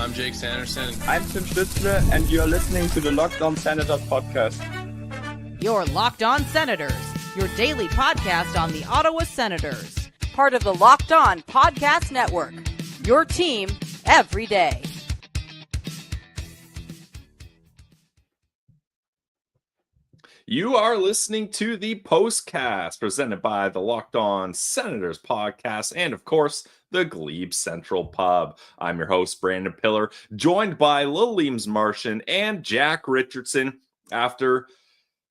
I'm Jake Sanderson. I'm Tim Stützle, and you're listening to the Locked On Senators podcast. You're Locked On Senators, your daily podcast on the Ottawa Senators. Part of the Locked On Podcast Network, your team every day. You are listening to the Postcast, presented by the Locked On Senators podcast, and of course, the Glebe Central Pub. I'm your host, Brandon Pillar, joined by Lalime's Martian and Jack Richardson after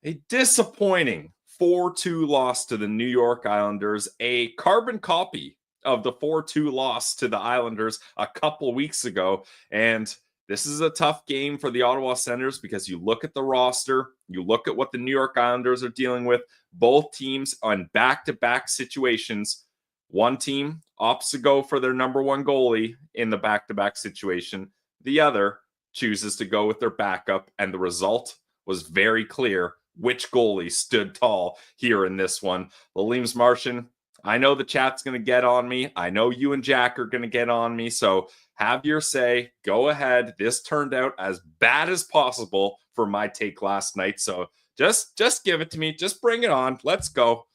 a disappointing 4-2 loss to the New York Islanders, a carbon copy of the 4-2 loss to the Islanders a couple weeks ago. And this is a tough game for the Ottawa Senators because you look at the roster, you look at what the New York Islanders are dealing with, both teams on back-to-back situations. One team opts to go for their number one goalie in the back-to-back situation. The other chooses to go with their backup, and the result was very clear which goalie stood tall here in this one. Lalime's Martian, I know the chat's going to get on me. I know you and Jack are going to get on me, so have your say. Go ahead. This turned out as bad as possible for my take last night. So just give it to me. Just bring it on. Let's go.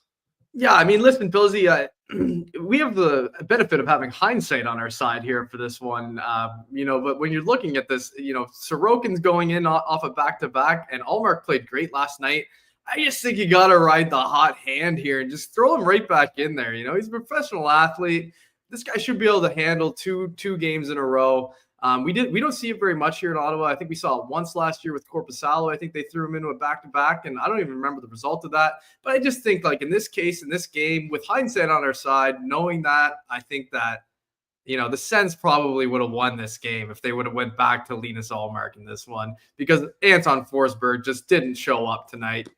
Yeah, I mean, listen, Pilsy, we have the benefit of having hindsight on our side here for this one. But when you're looking at this, Sorokin's going in off a back-to-back, and Ullmark played great last night. I just think you got to ride the hot hand here and just throw him right back in there. He's a professional athlete. This guy should be able to handle two games in a row. We don't see it very much here in Ottawa. I think we saw it once last year with Korpisalo. I think they threw him into a back-to-back, and I don't even remember the result of that. But I just think, like, in this case, in this game, with hindsight on our side, knowing that, I think that, the Sens probably would have won this game if they would have went back to Linus Ullmark in this one, because Anton Forsberg just didn't show up tonight.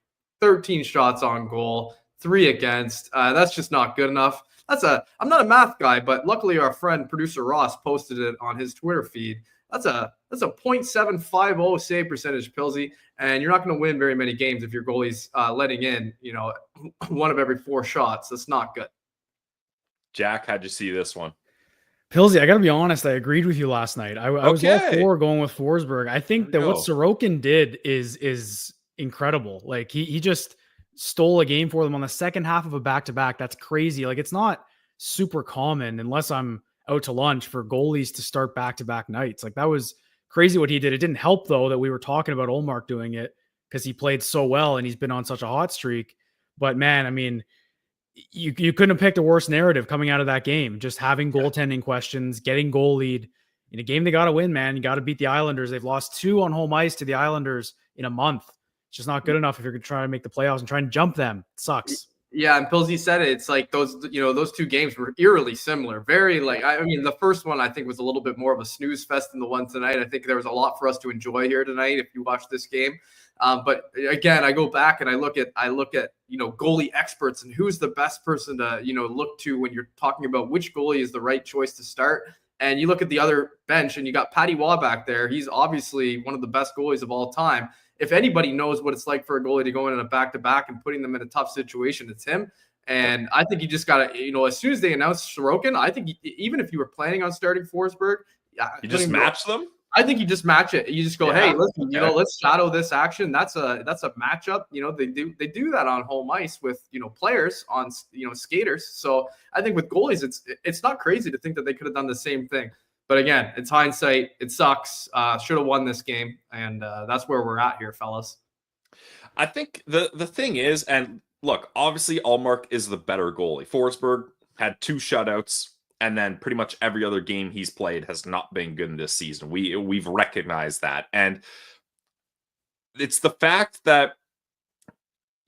13 shots on goal, 3 against. That's just not good enough. I'm not a math guy, but luckily our friend producer Ross posted it on his Twitter feed. That's a .750 save percentage, Pilsy, and you're not going to win very many games if your goalie's letting in, one of every 4 shots. That's not good. Jack, how'd you see this one? Pilsy, I got to be honest. I agreed with you last night. I was all for going with Forsberg. I think that what Sorokin did is incredible. Like he just stole a game for them on the second half of a back-to-back. That's crazy. Like, it's not super common unless I'm out to lunch for goalies to start back-to-back nights. Like, that was crazy what he did. It didn't help, though, that we were talking about Ullmark doing it because he played so well and he's been on such a hot streak. But man, I mean, you couldn't have picked a worse narrative coming out of that game. Just having goaltending questions, getting goal lead in a game they got to win, man. You got to beat the Islanders. They've lost 2 on home ice to the Islanders in a month. It's just not good enough if you're going to try to make the playoffs and try and jump them. It sucks. Yeah, and Pilsy said it. It's like those 2 games were eerily similar. Very the first one I think was a little bit more of a snooze fest than the one tonight. I think there was a lot for us to enjoy here tonight if you watch this game. But again, I go back and I look at goalie experts and who's the best person to look to when you're talking about which goalie is the right choice to start. And you look at the other bench and you got Patty Waugh back there. He's obviously one of the best goalies of all time. If anybody knows what it's like for a goalie to go in a back-to-back and putting them in a tough situation, it's him. And I think you just got to, as soon as they announced Sorokin, I think even if you were planning on starting Forsberg, you just match them. I think you just match it. You just go, hey, listen, let's shadow this action. That's a matchup. They do that on home ice with players on skaters. So I think with goalies, it's not crazy to think that they could have done the same thing. But again, it's hindsight. It sucks. Should have won this game, and that's where we're at here, fellas. I think the thing is, and look, obviously Ullmark is the better goalie. Forsberg had 2 shutouts, and then pretty much every other game he's played has not been good in this season. We've recognized that, and it's the fact that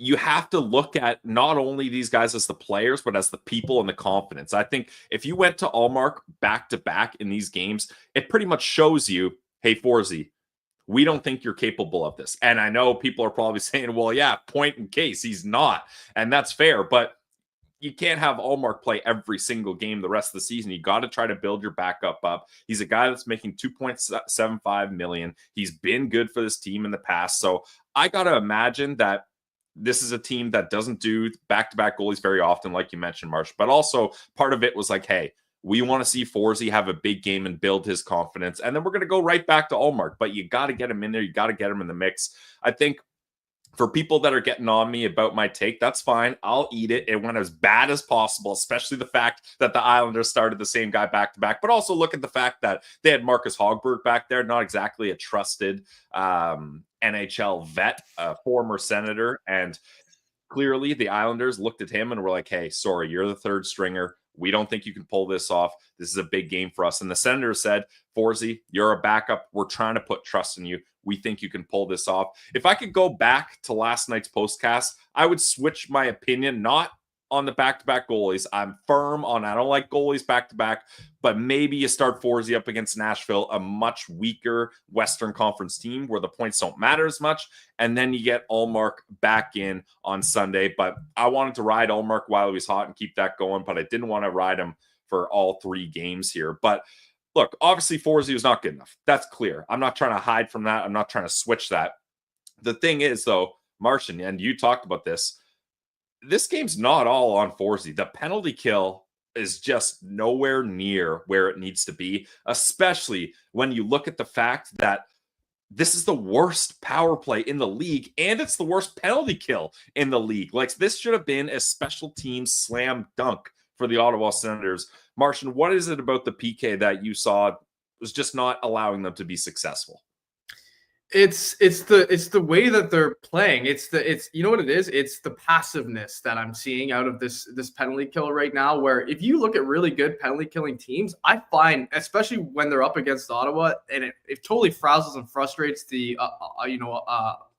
you have to look at not only these guys as the players, but as the people and the confidence. I think if you went to Ullmark back-to-back in these games, it pretty much shows you, hey, Forsy, we don't think you're capable of this. And I know people are probably saying, well, yeah, point in case he's not. And that's fair, but you can't have Ullmark play every single game the rest of the season. You got to try to build your backup up. He's a guy that's making $2.75 million. He's been good for this team in the past. So I got to imagine that this is a team that doesn't do back-to-back goalies very often, like you mentioned, Marsh. But also part of it was like, hey, We want to see Forsey have a big game and build his confidence. And then we're going to go right back to Ullmark. But you got to get him in there. You got to get him in the mix. I think for people that are getting on me about my take, that's fine. I'll eat it. It went as bad as possible, especially the fact that the Islanders started the same guy back-to-back. But also look at the fact that they had Marcus Hogberg back there, not exactly a trusted NHL vet, a former Senator. And clearly the Islanders looked at him and were like, hey, sorry, you're the third stringer. We don't think you can pull this off. This is a big game for us. And the Senators said, Forsey, you're a backup. We're trying to put trust in you. We think you can pull this off. If I could go back to last night's postcast, I would switch my opinion, not on the back-to-back goalies. I'm firm on I don't like goalies back-to-back, but maybe you start Forsey up against Nashville, a much weaker Western Conference team where the points don't matter as much, and then you get Ullmark back in on Sunday. But I wanted to ride Ullmark while he was hot and keep that going, but I didn't want to ride him for all 3 games here. But look, obviously Forsey was not good enough. That's clear. I'm not trying to hide from that. I'm not trying to switch that. The thing is, though, Martian, and you talked about this game's not all on Forsey. The penalty kill is just nowhere near where it needs to be, especially when you look at the fact that this is the worst power play in the league, and it's the worst penalty kill in the league. Like, this should have been a special team slam dunk for the Ottawa Senators. Martian, what is it about the PK that you saw was just not allowing them to be successful? It's the way that they're playing. It's you know what it is? It's the passiveness that I'm seeing out of this penalty kill right now, where if you look at really good penalty killing teams, I find, especially when they're up against Ottawa, and it totally frazzles and frustrates the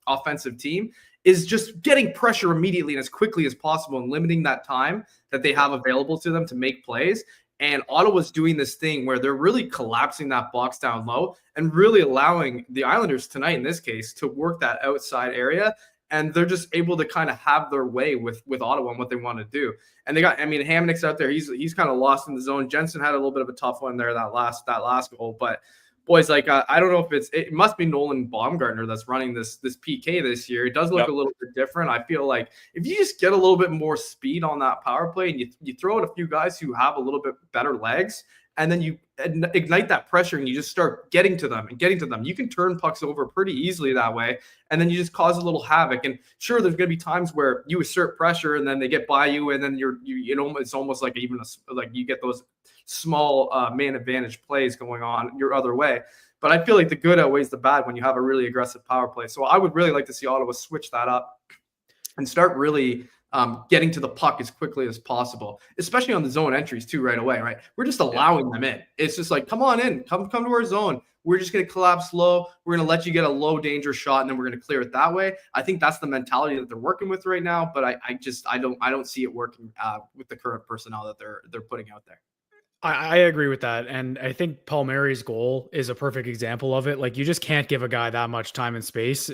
offensive team, is just getting pressure immediately and as quickly as possible and limiting that time that they have available to them to make plays. And Ottawa's doing this thing where they're really collapsing that box down low and really allowing the Islanders tonight, in this case, to work that outside area. And they're just able to kind of have their way with Ottawa and what they want to do. And they got, Hamonick's out there. He's kind of lost in the zone. Jensen had a little bit of a tough one there, that last goal. But boys, like, I don't know if it must be Nolan Baumgartner that's running this PK this year. It does look a little bit different. I feel like if you just get a little bit more speed on that power play and you throw out a few guys who have a little bit better legs, and then you ignite that pressure and you just start getting to them, you can turn pucks over pretty easily that way. And then you just cause a little havoc. And sure, there's going to be times where you assert pressure and then they get by you, and then it's almost like like you get those small man advantage plays going on your other way. But I feel like the good outweighs the bad when you have a really aggressive power play. So I would really like to see Ottawa switch that up and start really getting to the puck as quickly as possible, especially on the zone entries too right away, right? We're just allowing them in. It's just like, come on in, come to our zone. We're just going to collapse low. We're going to let you get a low danger shot, and then we're going to clear it that way. I think that's the mentality that they're working with right now, but I don't see it working with the current personnel that they're putting out there. I agree with that. And I think Palmieri's goal is a perfect example of it. Like, you just can't give a guy that much time and space.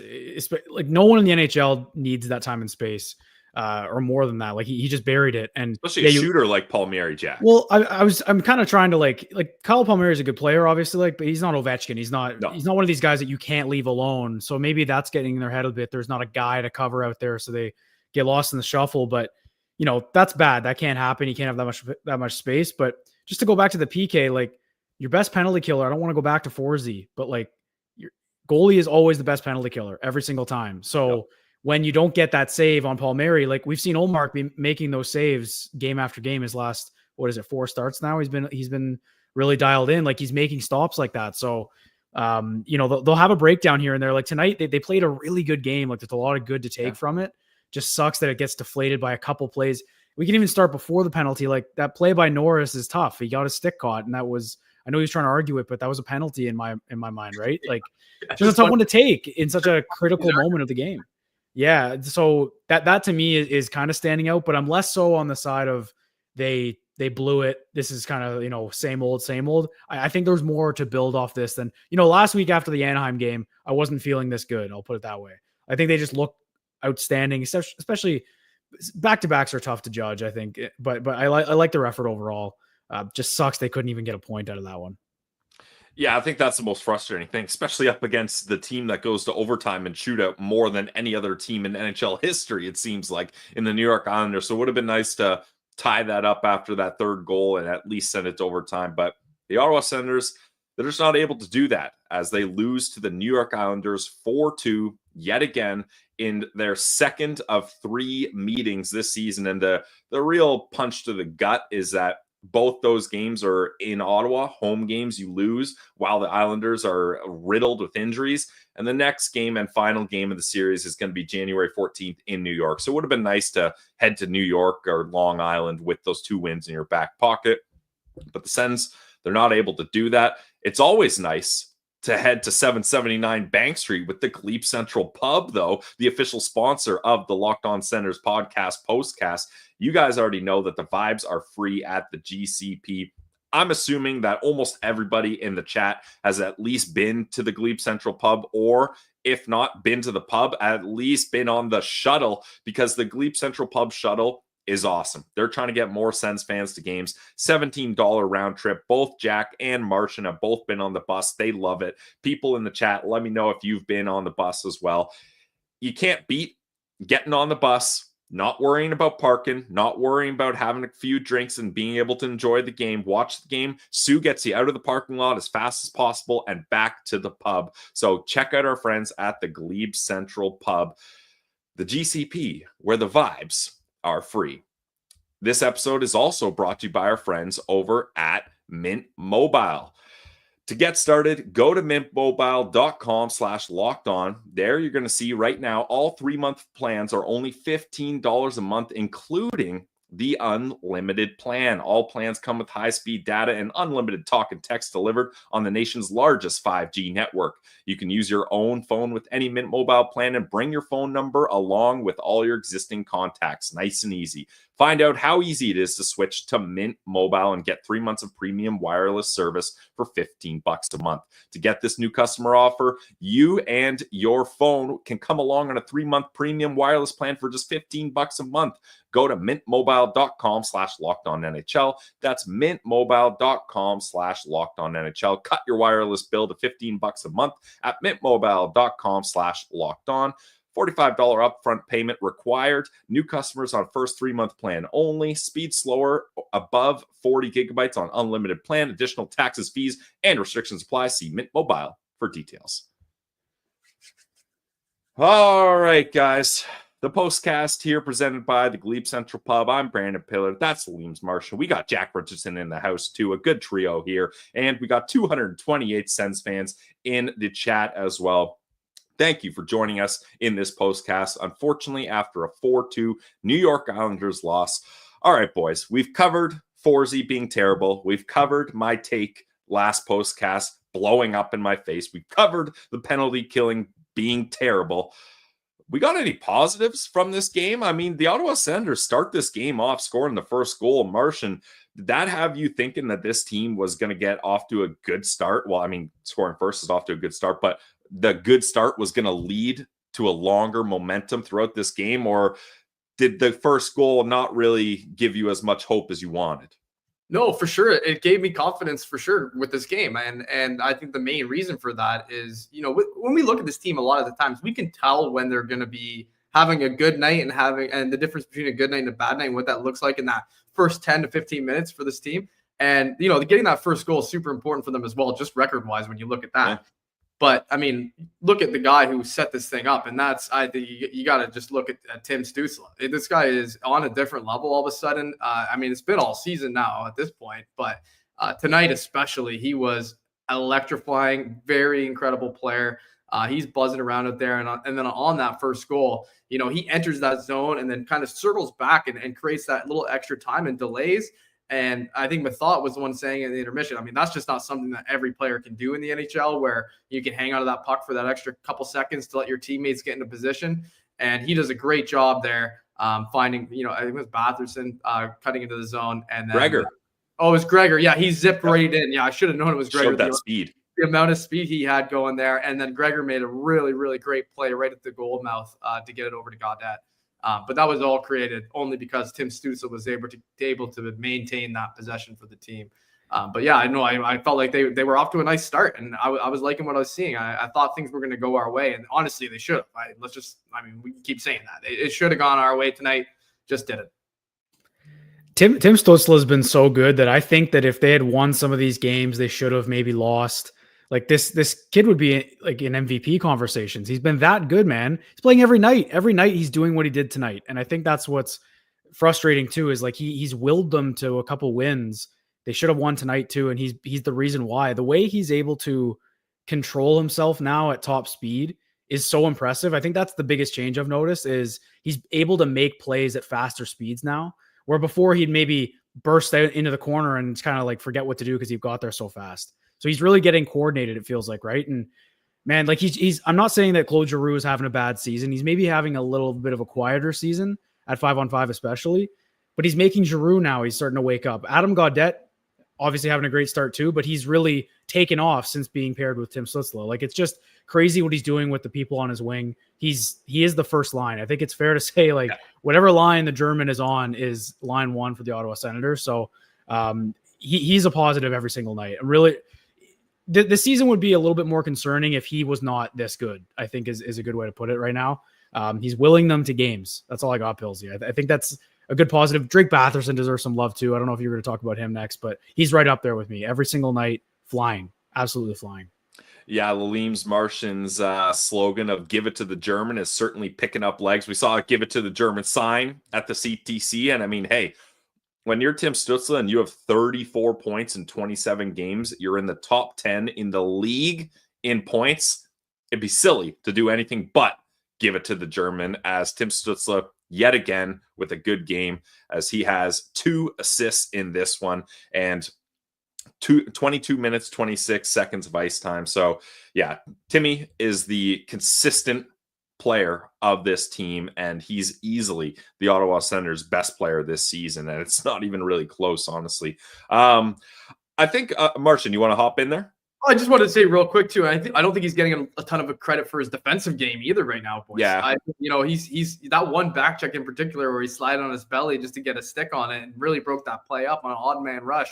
Like, no one in the NHL needs that time and space. Or more than that. Like, he just buried it. And especially a shooter like Palmieri, Jack. Well, I'm kind of trying to like Kyle Palmieri is a good player, obviously, but he's not Ovechkin. He's not one of these guys that you can't leave alone. So maybe that's getting in their head a bit. There's not a guy to cover out there, so they get lost in the shuffle. But that's bad. That can't happen. You can't have that much space. But just to go back to the PK, like, your best penalty killer, I don't want to go back to Forsey, but like, your goalie is always the best penalty killer every single time. So when you don't get that save on Palmieri, like, we've seen Ullmark be making those saves game after game. His last, 4 starts now? He's been really dialed in. Like, he's making stops like that. So, they'll have a breakdown here and there. Like, tonight, they played a really good game. Like, there's a lot of good to take from it. Just sucks that it gets deflated by a couple plays. We can even start before the penalty. Like, that play by Norris is tough. He got his stick caught, and that was, I know he was trying to argue it, but that was a penalty in my mind, right? Like, just a tough one to take in such a critical moment of the game. Yeah, so that to me is kind of standing out, but I'm less so on the side of they blew it. This is kind of, same old. I think there's more to build off this than, last week after the Anaheim game, I wasn't feeling this good. I'll put it that way. I think they just look outstanding, especially back-to-backs are tough to judge, I think, but I like their effort overall. Just sucks they couldn't even get a point out of that one. Yeah, I think that's the most frustrating thing, especially up against the team that goes to overtime and shootout more than any other team in NHL history, it seems like, in the New York Islanders. So it would have been nice to tie that up after that third goal and at least send it to overtime. But the Ottawa Senators, they're just not able to do that as they lose to the New York Islanders 4-2 yet again in their second of 3 meetings this season. And the real punch to the gut is that both those games are in Ottawa, home games you lose, while the Islanders are riddled with injuries. And the next game and final game of the series is going to be January 14th in New York. So it would have been nice to head to New York or Long Island with those 2 wins in your back pocket. But the Sens, they're not able to do that. It's always nice to head to 779 Bank Street with the Glebe Central Pub, though, the official sponsor of the Locked On Senators podcast, Postcast. You guys already know that the vibes are free at the GCP. I'm assuming that almost everybody in the chat has at least been to the Glebe Central Pub, or if not been to the pub, at least been on the shuttle, because the Glebe Central Pub shuttle is awesome. They're trying to get more Sens fans to games. $17 round trip. Both Jack and Martian have both been on the bus. They love it. People in the chat, let me know if you've been on the bus as well. You can't beat getting on the bus, not worrying about parking, not worrying about having a few drinks and being able to enjoy the game, watch the game. Sue gets you out of the parking lot as fast as possible and back to the pub. So check out our friends at the Glebe Central Pub, the GCP, where the vibes are free. This episode is also brought to you by our friends over at Mint Mobile. To get started, go to mintmobile.com/lockedon. There you're going to see right now all 3-month plans are only $15 a month, including the unlimited plan. All plans come with high-speed data and unlimited talk and text delivered on the nation's largest 5G network. You can use your own phone with any Mint Mobile plan and bring your phone number along with all your existing contacts. Nice and easy. Find out how easy it is to switch to Mint Mobile and get 3 months of premium wireless service for $15 a month. To get this new customer offer, you and your phone can come along on a 3-month premium wireless plan for just $15 a month. Go to mintmobile.com/lockedonnhl. That's mintmobile.com/lockedonnhl. Cut your wireless bill to $15 a month at mintmobile.com/lockedon. $45 upfront payment required. New customers on first 3-month plan only. Speed slower above 40 gigabytes on unlimited plan. Additional taxes, fees, and restrictions apply. See Mint Mobile for details. All right, guys. The Postcast here presented by the Glebe Central Pub. I'm Brandon Pillar. That's Lalime's Martian. We got Jack Richardson in the house too. A good trio here. And we got 228 Sens fans in the chat as well. Thank you for joining us in this Postcast. Unfortunately, after a 4-2 New York Islanders loss. All right, boys, we've covered Forsey being terrible. We've covered my take last Postcast blowing up in my face. We've covered the penalty killing being terrible. We got any positives from this game? I mean, the Ottawa Senators start this game off scoring the first goal. Martian, did that have you thinking that this team was going to get off to a good start? Well, I mean, scoring first is off to a good start, but the good start was going to lead to a longer momentum throughout this game, or did the first goal not really give you as much hope as you wanted? No, for sure. It gave me confidence for sure with this game. And I think the main reason for that is, you know, when we look at this team, a lot of the times we can tell when they're going to be having a good night and the difference between a good night and a bad night and what that looks like in that first 10 to 15 minutes for this team. And, you know, getting that first goal is super important for them as well, just record wise, when you look at that. Yeah. But I mean, look at the guy who set this thing up, and that's I think you got to just look at Tim Stützle. This guy is on a different level all of a sudden. I mean, it's been all season now at this point, but tonight especially, he was electrifying, very incredible player. He's buzzing around out there, and then on that first goal, you know, he enters that zone and then kind of circles back and creates that little extra time and delays. And I think Mathot was the one saying in the intermission, I mean, that's just not something that every player can do in the NHL, where you can hang on to that puck for that extra couple seconds to let your teammates get into position. And he does a great job there, finding, you know, I think it was Batherson cutting into the zone. And then Gregor. It was Gregor. Yeah, he zipped right in. Yeah, I should have known it was Gregor. Showed that speed. The amount of speed he had going there. And then Gregor made a really, really great play right at the goal mouth to get it over to Gaudette. But that was all created only because Tim Stützle was able to maintain that possession for the team. But yeah, I know I felt like they were off to a nice start, and I was liking what I was seeing. I thought things were going to go our way, and honestly, they should have. I mean, we keep saying that it should have gone our way tonight, just didn't. Tim Stützle has been so good that I think that if they had won some of these games, they should have maybe lost. Like this kid would be like in MVP conversations. He's been that good, man. He's playing every night. Every night he's doing what he did tonight. And I think that's what's frustrating too, is like he's willed them to a couple wins. They should have won tonight too. And he's the reason why. The way he's able to control himself now at top speed is so impressive. I think that's the biggest change I've noticed is he's able to make plays at faster speeds now, where before he'd maybe burst out into the corner and kind of like forget what to do because he got there so fast. So he's really getting coordinated, it feels like, right? And man, like he's I'm not saying that Claude Giroux is having a bad season. He's maybe having a little bit of a quieter season at 5-on-5 especially, but he's making Giroux now. He's starting to wake up. Adam Gaudette, obviously having a great start too, but he's really taken off since being paired with Tim Stützle. Like it's just crazy what he's doing with the people on his wing. He is the first line. I think it's fair to say like whatever line the German is on is line one for the Ottawa Senators. So he's a positive every single night. Really, the season would be a little bit more concerning if he was not this good, I think is a good way to put it right now. He's willing them to games. That's all I got, Pilsy. I think that's a good positive. Drake Batherson deserves some love too. I don't know if you're going to talk about him next, but he's right up there with me every single night, flying, absolutely flying. Yeah, Lalime's Martian's slogan of "Give it to the German" is certainly picking up legs. We saw a "Give it to the German" sign at the CTC, and I mean, hey, when you're Tim Stützle and you have 34 points in 27 games, you're in the top 10 in the league in points. It'd be silly to do anything but give it to the German, as Tim Stützle yet again with a good game, as he has 2 assists in this one and 22 minutes, 26 seconds of ice time. So yeah, Timmy is the consistent player of this team, and he's easily the Ottawa Senators' best player this season, and it's not even really close, honestly. I think, Martian, you want to hop in there? I just wanted to say real quick too. I don't think he's getting a ton of credit for his defensive game either right now, boys. Yeah, he's that one back check in particular where he slid on his belly just to get a stick on it and really broke that play up on an odd man rush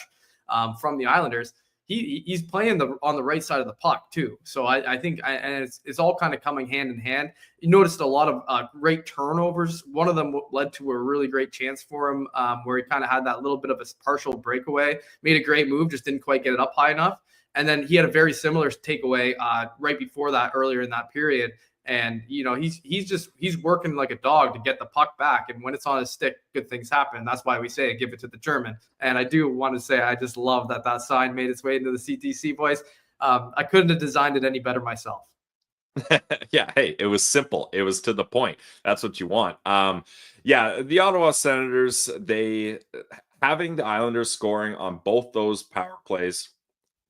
from the Islanders. He's playing on the right side of the puck too. So I think and it's all kind of coming hand in hand. You noticed a lot of great turnovers. One of them led to a really great chance for him where he kind of had that little bit of a partial breakaway, made a great move, just didn't quite get it up high enough. And then he had a very similar takeaway right before that, earlier in that period. And he's working like a dog to get the puck back. And when it's on his stick, good things happen. That's why we say give it to the German. And I do want to say I just love that sign made its way into the CTC, boys. I couldn't have designed it any better myself. Yeah, hey, it was simple. It was to the point. That's what you want. Yeah, the Ottawa Senators, they having the Islanders scoring on both those power plays.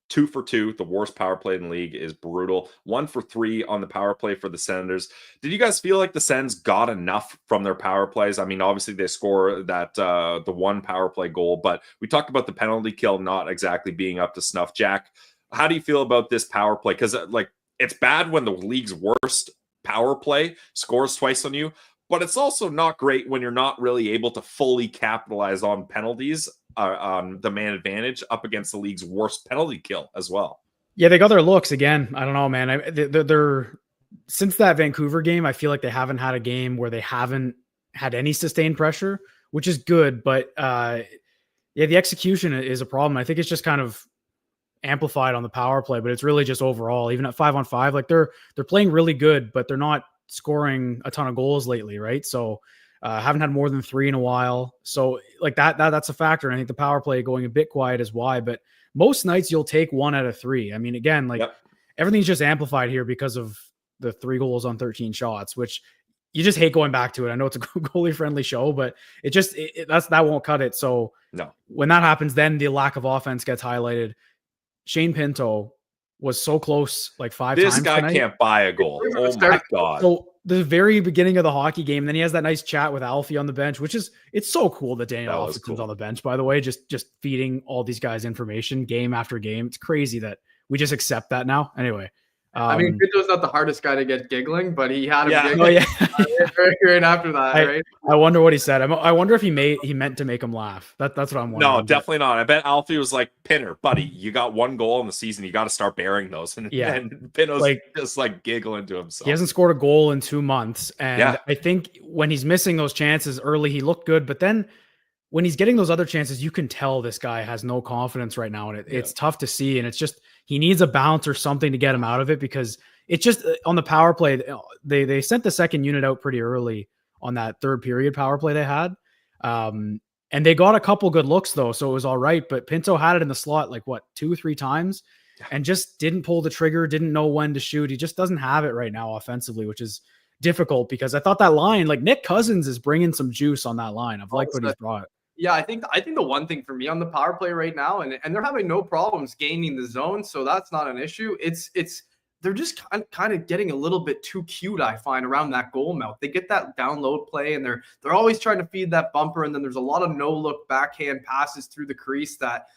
2 for 2, the worst power play in the league, is brutal. 1 for 3 on the power play for the Senators. Did you guys feel like the Sens got enough from their power plays? I mean, obviously they score that the one power play goal, but we talked about the penalty kill not exactly being up to snuff. Jack, how do you feel about this power play? Because like it's bad when the league's worst power play scores twice on you, but it's also not great when you're not really able to fully capitalize on penalties. On the man advantage up against the league's worst penalty kill as well. Yeah, they got their looks again. I don't know, man. They're since that Vancouver game, I feel like they haven't had a game where they haven't had any sustained pressure, which is good. But yeah, the execution is a problem. I think it's just kind of amplified on the power play, but it's really just overall, even at 5-on-5, like they're playing really good, but they're not scoring a ton of goals lately, right? So haven't had more than 3 in a while. So like that's a factor. And I think the power play going a bit quiet is why, but most nights you'll take 1 out of 3. I mean, again, like everything's just amplified here because of the 3 goals on 13 shots, which you just hate going back to it. I know it's a goalie friendly show, but that won't cut it. So no, when that happens, then the lack of offense gets highlighted. Shane Pinto was so close like 5 times. This guy tonight. Can't buy a goal. Oh my God. So the very beginning of the hockey game, and then he has that nice chat with Alfie on the bench, which is, it's so cool that Daniel Alfredson's on the bench, by the way, just feeding all these guys information game after game. It's crazy that we just accept that now. Anyway. I mean, Pinto's not the hardest guy to get giggling, but he had him giggling right after that, right? I wonder what he said. I wonder if he meant to make him laugh. That's what I'm wondering. No, definitely not. I bet Alfie was like, Pinner, buddy, you got 1 goal in the season. You got to start bearing those. And Pinto's just like giggling to himself. He hasn't scored a goal in 2 months. And I think when he's missing those chances early, he looked good. But then when he's getting those other chances, you can tell this guy has no confidence right now. And it's tough to see. And it's just, he needs a bounce or something to get him out of it, because it's just on the power play. They sent the second unit out pretty early on that third period power play they had. And they got a couple good looks though. So it was all right. But Pinto had it in the slot, like 2-3 times, and just didn't pull the trigger, didn't know when to shoot. He just doesn't have it right now offensively, which is difficult, because I thought that line, like Nick Cousins is bringing some juice on that line. I've liked what he's brought. Yeah, I think the one thing for me on the power play right now, and they're having no problems gaining the zone, so that's not an issue. It's they're just kind of getting a little bit too cute, I find, around that goal mouth. They get that download play, and they're always trying to feed that bumper, and then there's a lot of no-look backhand passes through the crease that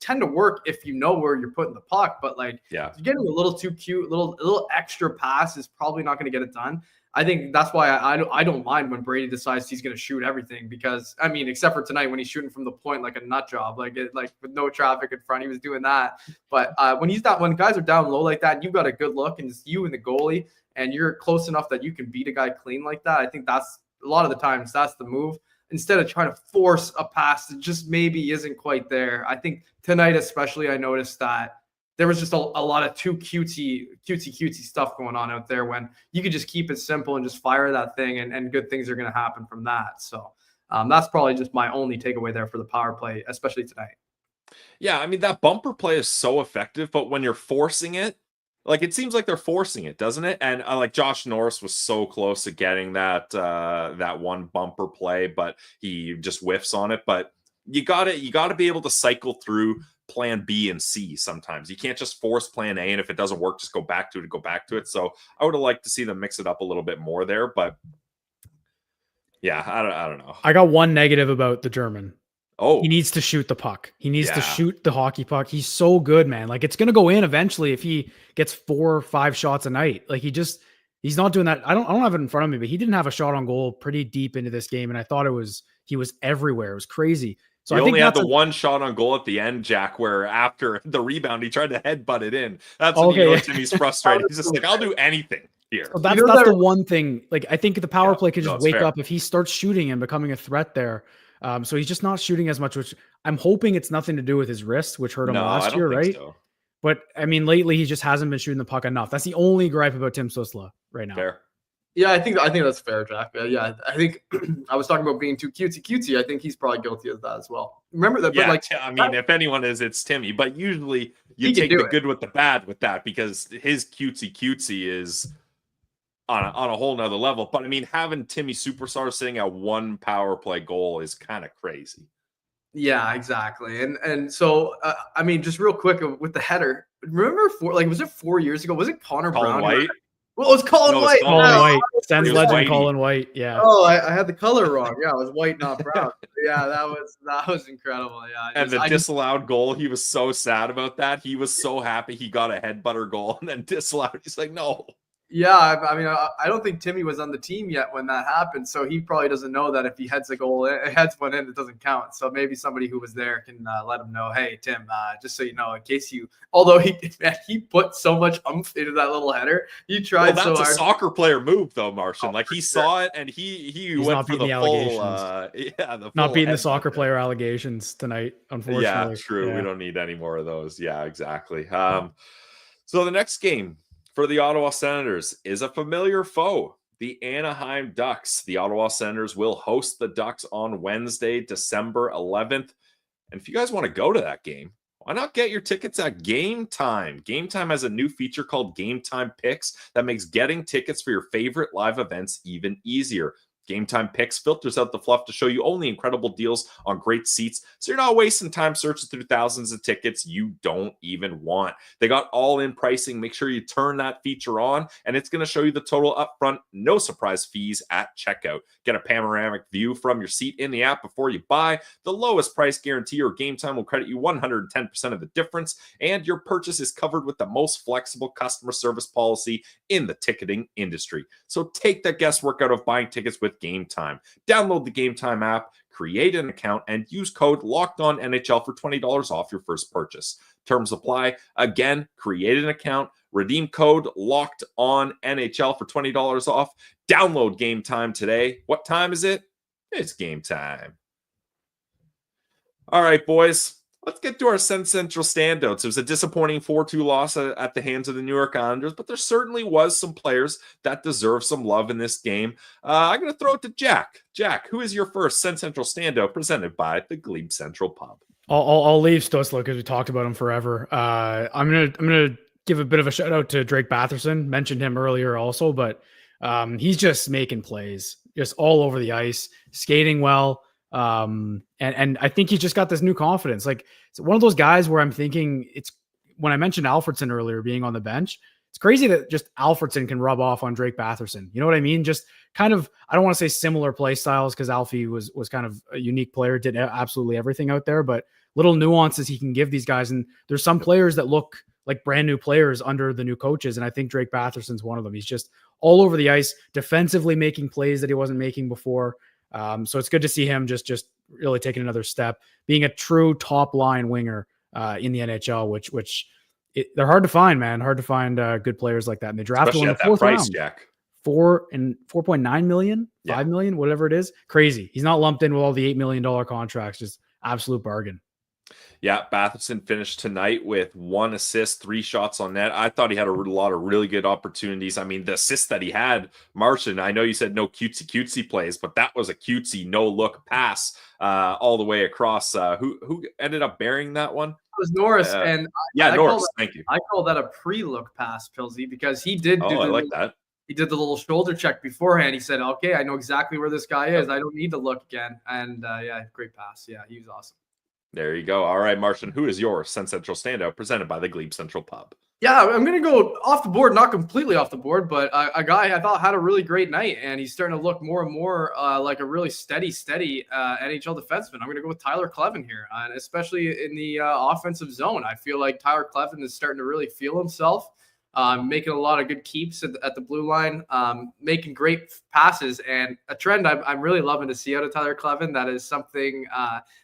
tend to work if you know where you're putting the puck. But you're getting a little too cute, little extra pass is probably not going to get it done. I think that's why I don't mind when Brady decides he's going to shoot everything, because I mean, except for tonight when he's shooting from the point like a nut job, like with no traffic in front, he was doing that. But when guys are down low like that, and you've got a good look, and it's you and the goalie, and you're close enough that you can beat a guy clean like that, I think that's a lot of the times that's the move. Instead of trying to force a pass that just maybe isn't quite there. I think tonight especially, I noticed that there was just a lot of too cutesy stuff going on out there, when you could just keep it simple and just fire that thing, and good things are going to happen from that. So that's probably just my only takeaway there for the power play, especially tonight. Yeah, I mean, that bumper play is so effective, but when you're forcing it, like it seems like they're forcing it, doesn't it? And like Josh Norris was so close to getting that one bumper play, but he just whiffs on it. But you gotta be able to cycle through plan B and C sometimes. You can't just force plan A, and if it doesn't work, just go back to it. So I would have liked to see them mix it up a little bit more there, but yeah, I don't know. I got one negative about the German. Oh, he needs to shoot the puck. He needs to shoot the hockey puck. He's so good, man. Like, it's going to go in eventually if he gets 4 or 5 shots a night. Like, he's not doing that. I don't have it in front of me, but he didn't have a shot on goal pretty deep into this game. And I thought he was everywhere. It was crazy. So he I think only had the one shot on goal at the end, Jack, where after the rebound, he tried to headbutt it in. That's when you know Timmy's frustrated. He's just like, I'll do anything here. So that's the one thing. Like, I think the power play could just wake up if he starts shooting and becoming a threat there. So he's just not shooting as much, which I'm hoping it's nothing to do with his wrist, which hurt him last year, right? So. But I mean, lately he just hasn't been shooting the puck enough. That's the only gripe about Tim Susla right now. Fair. Yeah, I think that's fair, Jack. Yeah, I think I was talking about being too cutesy. I think he's probably guilty of that as well. Remember that? Yeah, I mean, if anyone is, it's Timmy. But usually you take the good with the bad with that, because his cutesy is on a whole nother level. But I mean, having Timmy Superstar sitting at 1 power play goal is kind of crazy. Yeah, exactly. And so I mean, just real quick with the header. Remember was it 4 years ago? Was it Colin Brown? White? Well, it was Colin White. Colin White. Stan's legend, Colin White. Yeah. Oh, I had the color wrong. Yeah, it was white, not brown. Yeah, that was incredible. Yeah. And the disallowed goal, he was so sad about that. He was so happy he got a headbutter goal and then disallowed. He's like, no. Yeah, I mean, I don't think Timmy was on the team yet when that happened, so he probably doesn't know that if he heads one in, it doesn't count. So maybe somebody who was there can let him know, hey, Tim, just so you know, in case although he put so much oomph into that little header, he tried so hard. That's a soccer player move, though, Martian. Like, he saw it, and he went for the full, not beating the soccer player allegations tonight, unfortunately. Yeah, true. Yeah. We don't need any more of those. Yeah, exactly. So the next game for the Ottawa Senators is a familiar foe, the Anaheim Ducks. The Ottawa Senators will host the Ducks on Wednesday, December 11th. And if you guys want to go to that game, why not get your tickets at Game Time? Game Time has a new feature called Game Time Picks that makes getting tickets for your favorite live events even easier. Game Time Picks filters out the fluff to show you only incredible deals on great seats, so you're not wasting time searching through thousands of tickets you don't even want. They got all-in pricing. Make sure you turn that feature on, and it's going to show you the total upfront, no surprise fees at checkout. Get a panoramic view from your seat in the app before you buy. The lowest price guarantee or Game Time will credit you 110% of the difference, and your purchase is covered with the most flexible customer service policy in the ticketing industry. So take the guesswork out of buying tickets with Game Time. Download the Game Time app, create an account, and use code LOCKEDONNHL for $20 off your first purchase. Terms apply. Again, create an account, redeem code LOCKEDONNHL for $20 off. Download Game Time today. What time is it? It's game time. All right, boys. Let's get to our Central standouts. It was a disappointing 4-2 loss at the hands of the New York Islanders, but there certainly was some players that deserve some love in this game. I'm going to throw it to Jack. Jack, who is your first Central standout presented by the Glebe Central Pub? I'll leave Stutzla because we talked about him forever. I'm gonna give a bit of a shout out to Drake Batherson. Mentioned him earlier also, but he's just making plays, just all over the ice, skating well. And I think he's just got this new confidence. Like, it's one of those guys where I'm thinking, it's when I mentioned Alfredson earlier being on the bench, it's crazy that just Alfredson can rub off on Drake Batherson. You know what I mean? Just kind of, I don't want to say similar play styles because Alfie was kind of a unique player, did absolutely everything out there, but little nuances he can give these guys. And there's some players that look like brand new players under the new coaches. And I think Drake Batherson's one of them. He's just all over the ice, defensively making plays that he wasn't making before. So it's good to see him just really taking another step, being a true top line winger in the NHL, which they're hard to find, man. Hard to find good players like that. And they drafted him in the fourth round. Jack. 4.9 million, 5 million, whatever it is. Crazy. He's not lumped in with all the $8 million contracts. Just absolute bargain. Yeah, Batherson finished tonight with 1 assist, 3 shots on net. I thought he had a lot of really good opportunities. I mean, the assist that he had, Martian, I know you said no cutesy plays, but that was a cutesy no-look pass all the way across. Who ended up bearing that one? It was Norris. Norris, thank you. I call that a pre-look pass, Pilsy, because he did do I like that. He did the little shoulder check beforehand. He said, okay, I know exactly where this guy is. I don't need to look again. And great pass. Yeah, he was awesome. There you go. All right, Martian, who is your Central standout presented by the Glebe Central Pub? Yeah, I'm going to go off the board, not completely off the board, but a guy I thought had a really great night, and he's starting to look more and more like a really steady NHL defenseman. I'm going to go with Tyler Clevin here, and especially in the offensive zone. I feel like Tyler Clevin is starting to really feel himself. Making a lot of good keeps at the blue line, making great passes, and a trend I'm really loving to see out of Tyler Clevin. That is something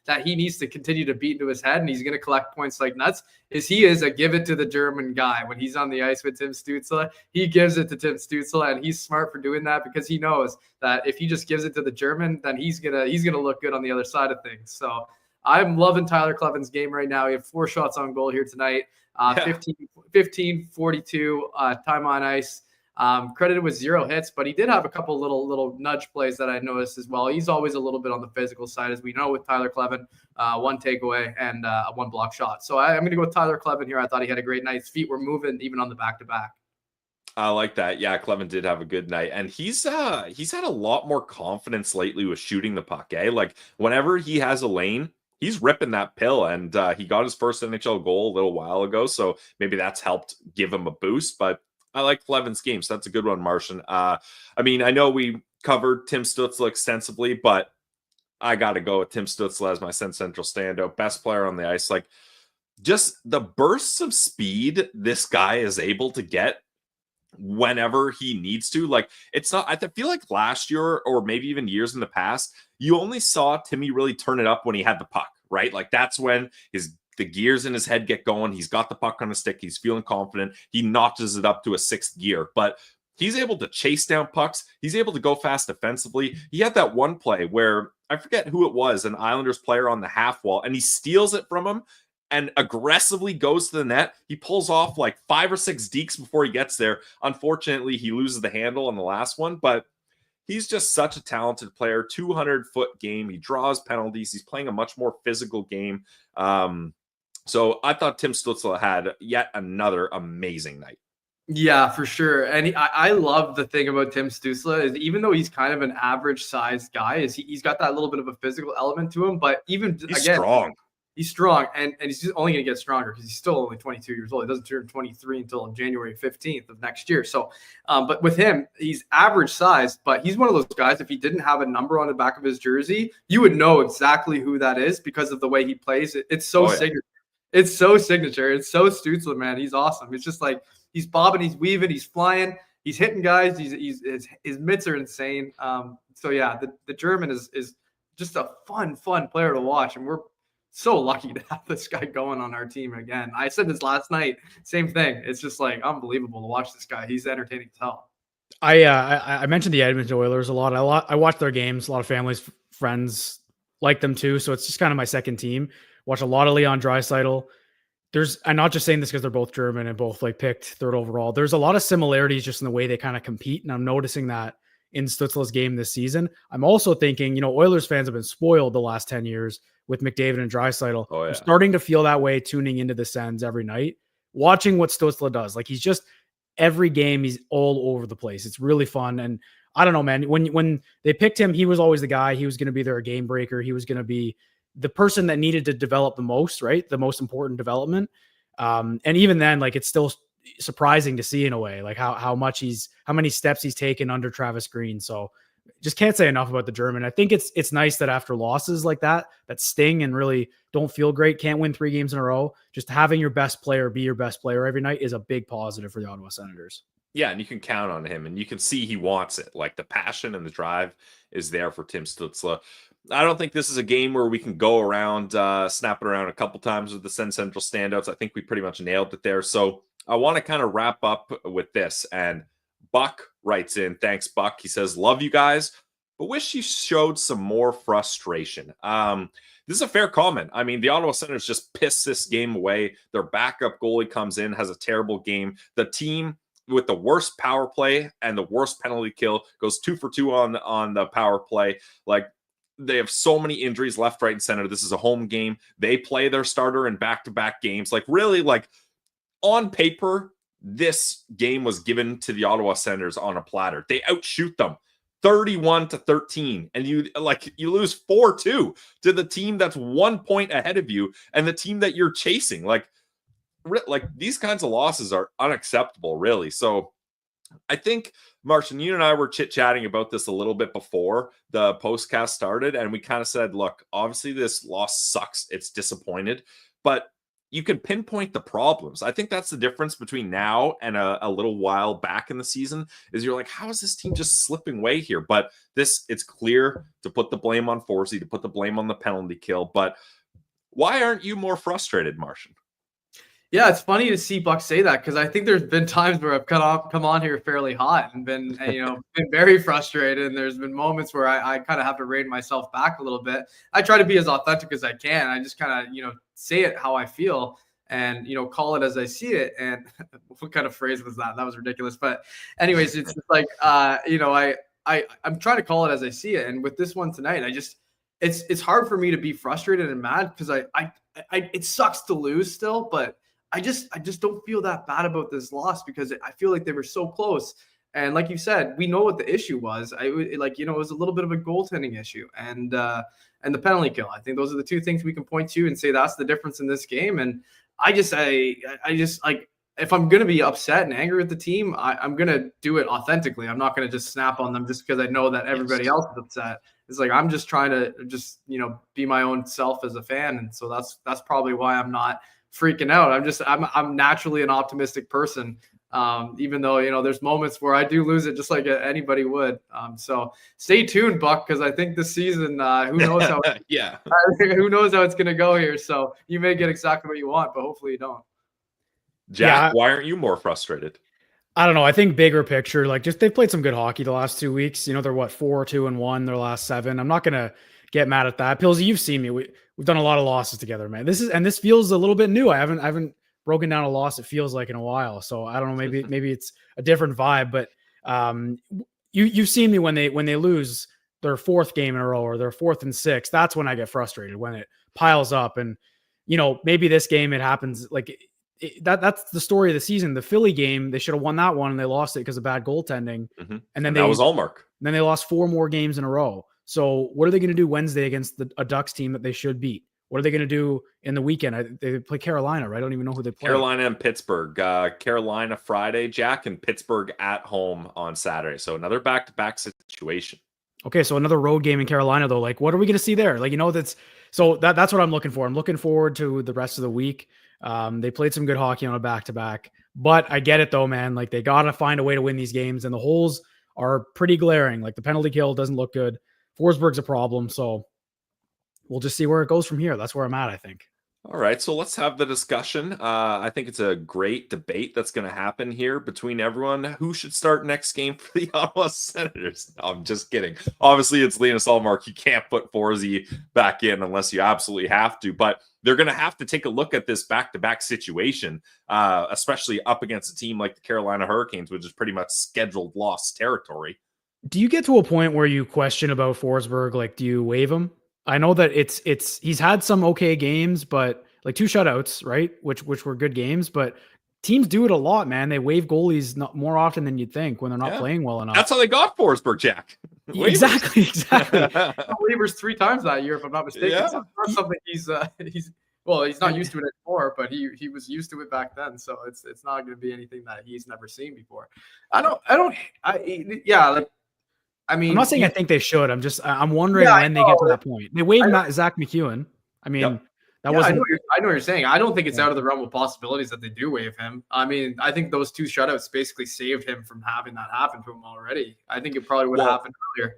that he needs to continue to beat into his head, and he's going to collect points like nuts. He is a give it to the German guy. When he's on the ice with Tim Stützle, he gives it to Tim Stützle, and he's smart for doing that because he knows that if he just gives it to the German, then he's gonna look good on the other side of things. So I'm loving Tyler Clevin's game right now. He had 4 shots on goal here tonight. 15, 42 time on ice, credited with 0 hits, but he did have a couple little nudge plays that I noticed as well. He's always a little bit on the physical side, as we know with Tyler Clevin, 1 takeaway and 1 block shot. So I'm going to go with Tyler Clevin here. I thought he had a great night. His feet were moving even on the back-to-back. I like that. Yeah, Clevin did have a good night, and he's had a lot more confidence lately with shooting the puck. Like whenever he has a lane, he's ripping that pill, and he got his first NHL goal a little while ago, so maybe that's helped give him a boost. But I like Clevin's game, so that's a good one, Martian. I mean, I know we covered Tim Stützle extensively, but I got to go with Tim Stützle as my Central standout, best player on the ice. Like, just the bursts of speed this guy is able to get whenever he needs to. Like, it's not, I feel like last year or maybe even years in the past, you only saw Timmy really turn it up when he had the puck, right? Like, that's when the gears in his head get going. He's got the puck on his stick. He's feeling confident. He notches it up to a 6th gear, but he's able to chase down pucks. He's able to go fast defensively. He had that one play where I forget who it was, an Islanders player on the half wall, and he steals it from him and aggressively goes to the net. He pulls off like 5 or 6 dekes before he gets there. Unfortunately, he loses the handle on the last one, but he's just such a talented player. 200-foot game. He draws penalties. He's playing a much more physical game. So I thought Tim Stützle had yet another amazing night. Yeah, for sure. And I love the thing about Tim Stützle is even though he's kind of an average-sized guy, is he's got that little bit of a physical element to him, but even he's strong. He's strong, and he's just only going to get stronger because he's still only 22 years old. He doesn't turn 23 until January 15th of next year. So, but with him, he's average sized, but he's one of those guys, if he didn't have a number on the back of his jersey, you would know exactly who that is because of the way he plays. It's so signature. It's so signature. It's so Stützle, man. He's awesome. It's just like he's bobbing, he's weaving, he's flying, he's hitting guys. His mitts are insane. So yeah, the German is just a fun player to watch, and we're so lucky to have this guy going on our team again. I said this last night, same thing. It's just like unbelievable to watch this guy. He's entertaining as hell. I mentioned the Edmonton Oilers a lot. I watch their games. A lot of families, friends like them too. So it's just kind of my second team. Watch a lot of Leon Draisaitl. I'm not just saying this because they're both German and both like picked third overall. There's a lot of similarities just in the way they kind of compete. And I'm noticing that in Stützle's game this season. I'm also thinking, Oilers fans have been spoiled the last 10 years with McDavid and Draisaitl. Oh, yeah. I'm starting to feel that way tuning into the Sens every night, watching what Stützle does. Like he's just every game, he's all over the place. It's really fun. And I don't know, man, when they picked him, he was always the guy. He was going to be their game breaker. He was going to be the person that needed to develop the most, right? The most important development. And even then, like, it's still surprising to see in a way, like how many steps he's taken under Travis Green. So just can't say enough about the German. I think it's nice that after losses like that sting and really don't feel great, can't win 3 games in a row, just having your best player be your best player every night is a big positive for the Ottawa Senators. Yeah, and you can count on him, and you can see he wants it. Like the passion and the drive is there for Tim Stützle. I don't think this is a game where we can go around, snapping around a couple times with the Sen Central standouts. I think we pretty much nailed it there. So I want to kind of wrap up with this. And Buck writes in, thanks, Buck. He says, love you guys, but wish you showed some more frustration. This is a fair comment. I mean, the Ottawa Senators just pissed this game away. Their backup goalie comes in, has a terrible game. The team with the worst power play and the worst penalty kill goes 2 for 2 on the power play. Like, they have so many injuries left, right, and center. This is a home game. They play their starter in back-to-back games. Like, really, like, on paper, this game was given to the Ottawa Senators on a platter. They outshoot them 31-13, and you lose 4-2 to the team that's 1 point ahead of you and the team that you're chasing. Like these kinds of losses are unacceptable, really. So I think, Martian, you and I were chit-chatting about this a little bit before the postcast started, and we kind of said, look, obviously this loss sucks. It's disappointed, but you can pinpoint the problems. I think that's the difference between now and a little while back in the season is you're like, how is this team just slipping away here? But it's clear to put the blame on Forsey, to put the blame on the penalty kill. But why aren't you more frustrated, Martian? Yeah, it's funny to see Buck say that because I think there's been times where I've come on here fairly hot and been been very frustrated. And there's been moments where I kind of have to rein myself back a little bit. I try to be as authentic as I can. I just kind of say it how I feel and call it as I see it. And what kind of phrase was that? That was ridiculous. But anyways, it's just like I'm trying to call it as I see it. And with this one tonight, it's hard for me to be frustrated and mad because it sucks to lose still, but I just don't feel that bad about this loss because I feel like they were so close. And like you said, we know what the issue was. It was a little bit of a goaltending issue and the penalty kill. I think those are the two things we can point to and say that's the difference in this game. And I just like, if I'm going to be upset and angry with the team, I'm going to do it authentically. I'm not going to just snap on them just because I know that everybody else is upset. It's like, I'm just trying to be my own self as a fan. And so that's probably why I'm not freaking out. I'm naturally an optimistic person. Even though, there's moments where I do lose it just like anybody would. So stay tuned, Buck, because I think this season, who knows how who knows how it's going to go here. So you may get exactly what you want, but hopefully you don't. Jack, why aren't you more frustrated? I don't know. I think bigger picture, like just they've played some good hockey the last 2 weeks. They're 4-2-1 their last 7. I'm not going to get mad at that. Pillsy, you've seen me. We've done a lot of losses together, man. This feels a little bit new. I haven't broken down a loss, it feels like, in a while. So I don't know, maybe it's a different vibe, but you've seen me when they lose their 4th game in a row or their 4th and 6th. That's when I get frustrated, when it piles up. And maybe this game it happens like that's the story of the season. The Philly game, they should have won that one and they lost it because of bad goaltending. Mm-hmm. And then that was Allmark. Then they lost 4 more games in a row. So what are they going to do Wednesday against a Ducks team that they should beat? What are they going to do in the weekend? They play Carolina, right? I don't even know who they play. Carolina and Pittsburgh. Carolina Friday, Jack, and Pittsburgh at home on Saturday. So another back-to-back situation. Okay, so another road game in Carolina, though. Like, what are we going to see there? Like, that's what I'm looking for. I'm looking forward to the rest of the week. They played some good hockey on a back-to-back. But I get it, though, man. Like, they got to find a way to win these games, and the holes are pretty glaring. Like, the penalty kill doesn't look good. Forsberg's a problem, so we'll just see where it goes from here. That's where I'm at, I think. All right, so let's have the discussion. I think it's a great debate that's going to happen here between everyone. Who should start next game for the Ottawa Senators? No, I'm just kidding. Obviously, it's Linus Ullmark. You can't put Forsey back in unless you absolutely have to. But they're going to have to take a look at this back-to-back situation, especially up against a team like the Carolina Hurricanes, which is pretty much scheduled lost territory. Do you get to a point where you question about Forsberg? Like, do you waive him? I know that he's had some okay games, but like 2 shutouts, right? Which were good games, but teams do it a lot, man. They waive goalies more often than you'd think when they're not playing well enough. That's how they got Forsberg, Jack. Exactly. Waivers 3 times that year, if I'm not mistaken. Yeah. It's not something he's not used to it anymore, but he was used to it back then. So it's not going to be anything that he's never seen before. I'm not saying I think they should. I'm wondering when they get to that point. They waived Zach McEwen. I mean, that wasn't. I know what you're saying. I don't think it's out of the realm of possibilities that they do waive him. I mean, I think those 2 shutouts basically saved him from having that happen to him already. I think it probably would have happened earlier.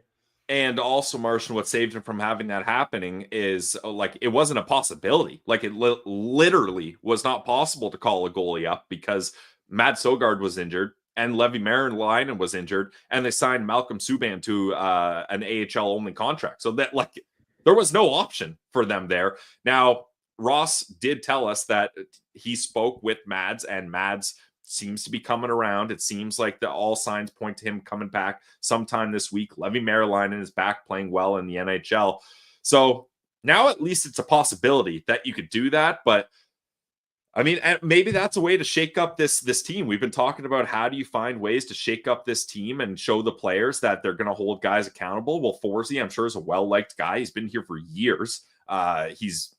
And also, Martian, what saved him from having that happening is like it wasn't a possibility. Like it literally was not possible to call a goalie up because Matt Sogard was injured and Lalime was injured, and they signed Malcolm Subban to an AHL only contract. So that there was no option for them there. Now, Ross did tell us that he spoke with Mads, and Mads seems to be coming around. It seems like all signs point to him coming back sometime this week. Levi Merrilainen is back playing well in the NHL. So now at least it's a possibility that you could do that. But I mean, maybe that's a way to shake up this team. We've been talking about how do you find ways to shake up this team and show the players that they're going to hold guys accountable. Well, Forsey, I'm sure, is a well-liked guy. He's been here for years. He's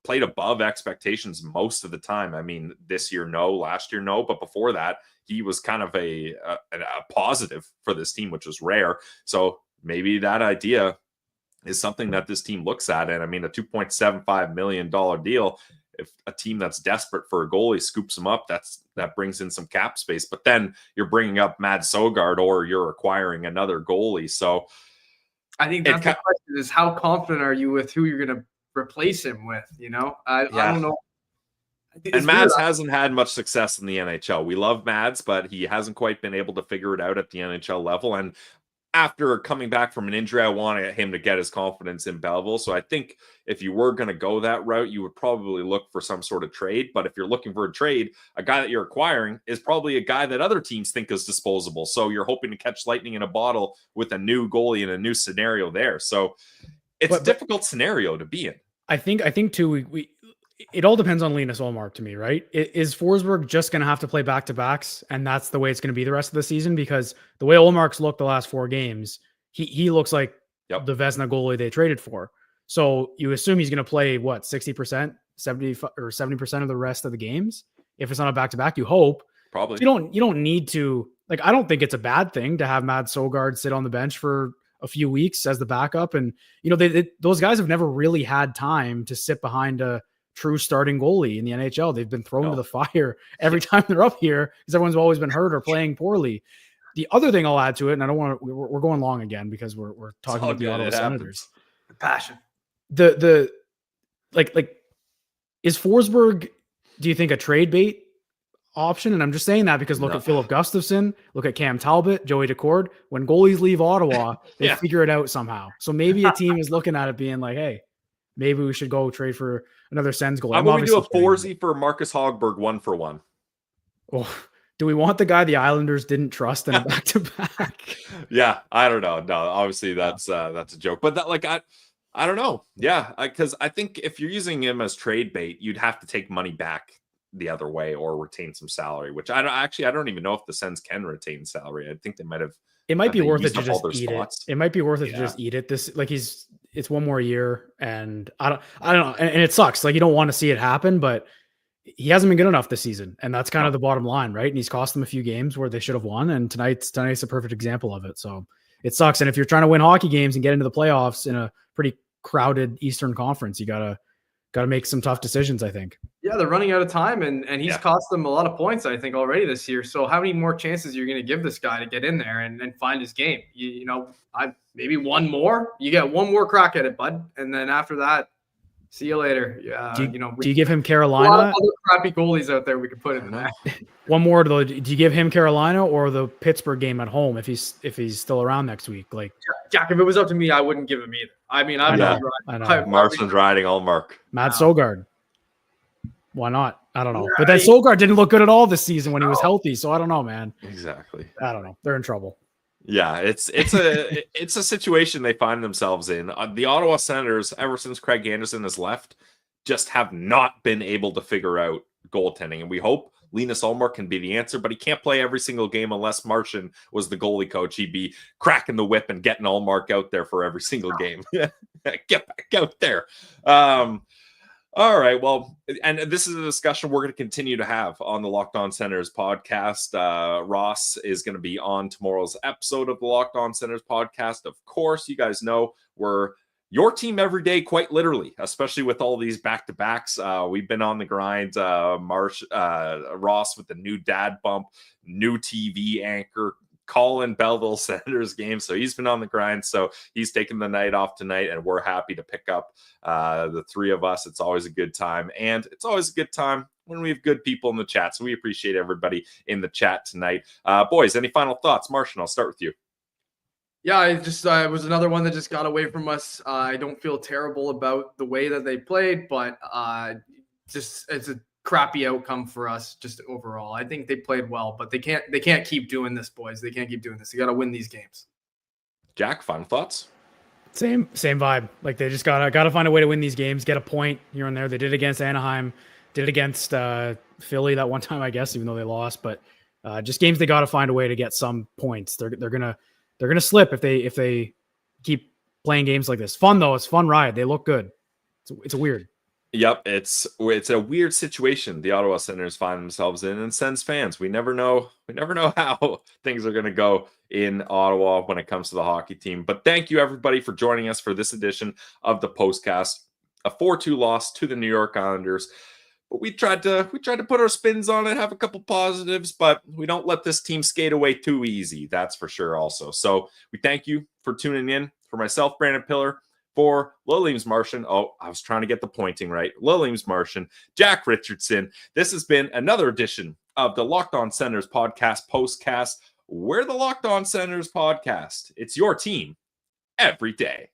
played above expectations most of the time. I mean, this year, no. Last year, no. But before that, he was kind of a positive for this team, which was rare. So maybe that idea is something that this team looks at. And I mean, a $2.75 million deal, if a team that's desperate for a goalie scoops him up, that brings in some cap space. But then you're bringing up Mads Sogard or you're acquiring another goalie. So I think that's the question is how confident are you with who you're going to replace him with? I don't know. And Mads hasn't had much success in the NHL. We love Mads, but he hasn't quite been able to figure it out at the NHL level. And after coming back from an injury, I wanted him to get his confidence in Belleville. So I think if you were going to go that route, you would probably look for some sort of trade. But if you're looking for a trade, a guy that you're acquiring is probably a guy that other teams think is disposable. So you're hoping to catch lightning in a bottle with a new goalie in a new scenario there. So it's a difficult scenario to be in. I think too, it all depends on Linus Ullmark to me, right? Is Forsberg just going to have to play back-to-backs, and that's the way it's going to be the rest of the season? Because the way Ullmark's looked the last 4 games, he looks like the Vezina goalie they traded for. So you assume he's going to play, 60%, 70% of the rest of the games? If it's not a back-to-back, you hope. Probably. You don't need to, I don't think it's a bad thing to have Mads Sogard sit on the bench for a few weeks as the backup. And, those guys have never really had time to sit behind a true starting goalie in the NHL. They've been thrown to the fire every time they're up here because everyone's always been hurt or playing poorly. The other thing I'll add to it, and I don't want to, we're going long again because we're talking about the Ottawa Senators. The passion. The is Forsberg, do you think, a trade bait option? And I'm just saying that because look at Philip Gustafsson, look at Cam Talbot, Joey Decord. When goalies leave Ottawa, they figure it out somehow. So maybe a team is looking at it being like, hey, maybe we should go trade for another Sens goalie. I'm going to do a Forsey for Marcus Hogberg 1-for-1. Oh, do we want the guy the Islanders didn't trust in a back-to-back? Yeah, I don't know. No, obviously that's a joke. But I don't know. Yeah, because I think if you're using him as trade bait, you'd have to take money back the other way or retain some salary, which I don't even know if the Sens can retain salary. I think they might have. It might be worth it to just eat it. It might be worth it to just eat it. It's 1 more year, and I don't know. And it sucks. You don't want to see it happen, but he hasn't been good enough this season, and that's kind of the bottom line, right? And he's cost them a few games where they should have won, and tonight's a perfect example of it. So it sucks. And if you're trying to win hockey games and get into the playoffs in a pretty crowded Eastern Conference, you gotta make some tough decisions, I think. Yeah, they're running out of time, and he's cost them a lot of points, I think, already this year. So how many more chances are you going to give this guy to get in there and find his game? Maybe one more. You get one more crack at it, bud. And then after that, See you later. Do you you give him a Carolina? lot of other crappy goalies out there we could put in there. One more though. Do you give him Carolina or the Pittsburgh game at home if he's still around next week? Like Jack, if it was up to me, I wouldn't give him either. I mean, I know. Martian's riding all mark. Matt Sogard. Why not? I don't know. But then Sogard didn't look good at all this season when he was healthy. So I don't know, man. Exactly. I don't know. They're in trouble. Yeah, it's a situation they find themselves in. The Ottawa Senators, ever since Craig Anderson has left, just have not been able to figure out goaltending. And we hope Linus Ullmark can be the answer, but he can't play every single game unless Martian was the goalie coach. He'd be cracking the whip and getting Ullmark out there for every single game. Get back out there. All right. Well, and this is a discussion we're going to continue to have on the Locked On Senators podcast. Ross is going to be on tomorrow's episode of the Locked On Senators podcast. Of course, you guys know we're your team every day, quite literally, especially with all these back-to-backs. We've been on the grind. Ross with the new dad bump, new TV anchor, calling Belleville Senators games. So he's been on the grind. So he's taking the night off tonight, and we're happy to pick up the three of us. It's always a good time. And it's always a good time when we have good people in the chat. So we appreciate everybody in the chat tonight. Boys, any final thoughts? Martian, I'll start with you. Yeah, it was another one that just got away from us. I don't feel terrible about the way that they played, but just it's a crappy outcome for us just overall. I think they played well, but they can't keep doing this, boys. They can't keep doing this. They got to win these games. Jack, final thoughts? Same vibe. Like they just gotta find a way to win these games, get a point here and there. They did against Anaheim, did it against Philly that one time, I guess, even though they lost. But just games they got to find a way to get some points. They're gonna slip if they keep playing games like this. Fun though, it's a fun ride. They look good. It's a weird. Yep, it's a weird situation the Ottawa Senators find themselves in, and Sens fans, we never know how things are going to go in Ottawa when it comes to the hockey team. But thank you everybody for joining us for this edition of the Postcast. A 4-2 loss to the New York Islanders. But we tried to put our spins on it, have a couple positives, but we don't let this team skate away too easy. That's for sure also. So we thank you for tuning in. For myself, Brandon Pillar, for Lalime's Martian. Oh, I was trying to get the pointing right. Lalime's Martian, Jack Richardson. This has been another edition of the Locked On Senators podcast, Postcast. We're the Locked On Senators podcast. It's your team every day.